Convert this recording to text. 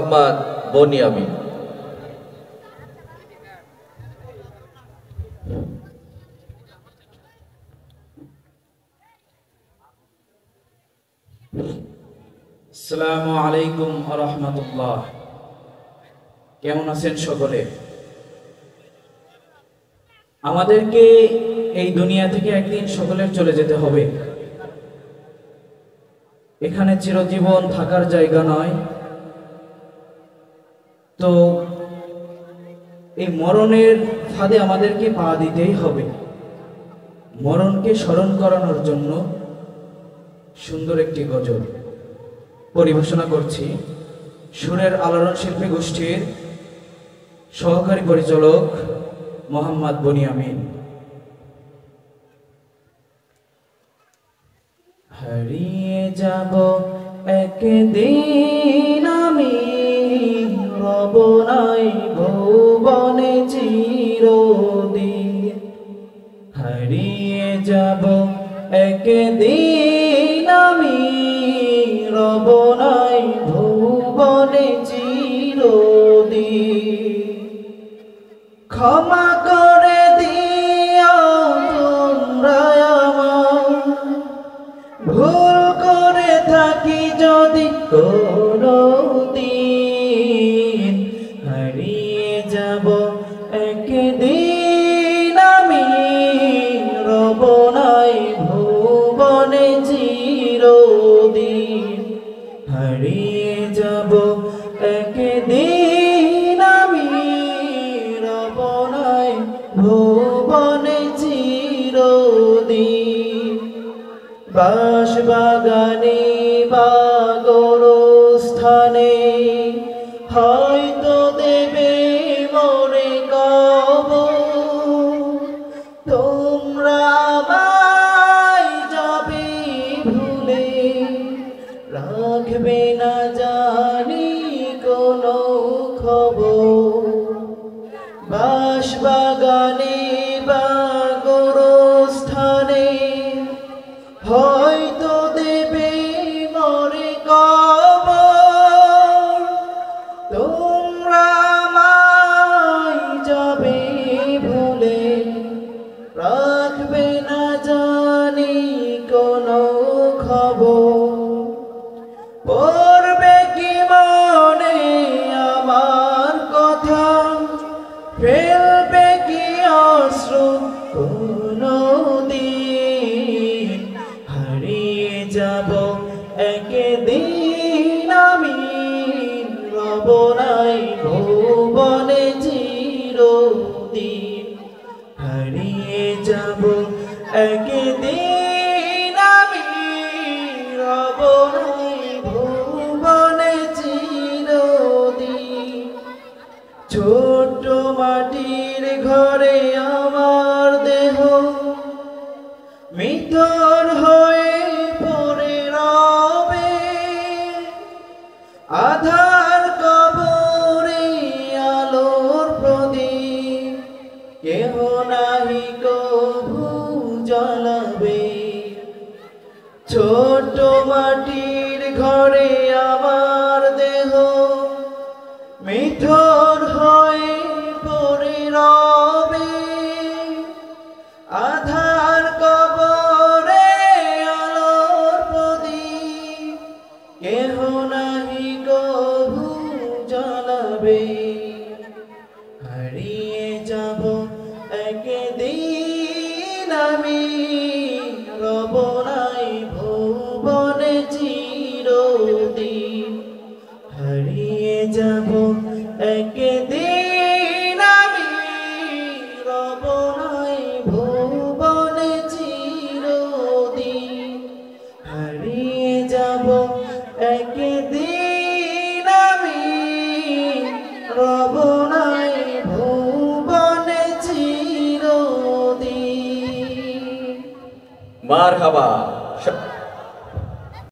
মোহাম্মদ বনিয়ামিন। আসসালামু আলাইকুম ওয়া রাহমাতুল্লাহ। কেমন আছেন সকলে? আমাদেরকে এই দুনিয়া থেকে একদিন সকলের চলে যেতে হবে। এখানে চিরজীবন থাকার জায়গা নয়। তো এই মরণের ফাঁদে আমাদেরকে পা দিতেই হবে। মরণকে স্মরণ করানোর জন্য সুন্দর একটি গজল পরিবেশনা করছি সুরের আলোড়ন শিল্পী গোষ্ঠীর সহকারী পরিচালক মোহাম্মদ বনিয়ামিন। হারিয়ে যাব একদিন আমি, রব নাই ভুবনে চিরদিন। হারিয়ে যাব একদিন আমি, রব নাই ভুবনে চিরদিন। ক্ষমা করে দিও তোমরা আমার, ভুল করে থাকি যদি কোনদিন। হারিয়ে যাব একদিন আমি, রব নাই ভুবনে চিরদিন। হারিয়ে যাব একদিন আমি, রব নাই ভুবনে চিরদিন। বাঁশবাগানে বা গোরস্থানে হয়তো দেবে মোরে কবর। তোমরা আমায় যাবে ভুলে, রাখবে না জানি কোনো খবর। বাঁশবাগানে বা গোরস্থানে হয়তো দেবে মোরে কবর। তোমরা আমায় যাবে ভুলে, রাখবে না জানি কোনো খবর। পড়বে কি মনে আমার কথা, ফেলবে কি অশ্রু কোনদিন। হারিয়ে যাব একদিন আমি, রব নাই ভুবনে চিরদিন। হারিয়ে যাব একদিন আমি, রব নাই ভুবনে চিরদিন। ছোট মাটির ঘরে আমার দেহ মৃতর হয়ে পড়ে রবে। আধার কবরে আলোর প্রদীপ কেহ নাহি কভু জ্বালাবে। ছোট মাটির ঘরে আমার দেহ মৃতর হয়ে পড়ে রবে। আধার কবরে আলোর প্রদীপ কেহ নাহি কভু জ্বালাবে। হারিয়ে যাব একদিন আমি, রব নাই ভুবনে চিরদিন। হারিয়ে যাব একদিন আমি, রব নাই ভুবনে চিরদিন। হারিয়ে যাব একদিন আমি, রব নাই ভুবনে চিরদিন। মারহাবা।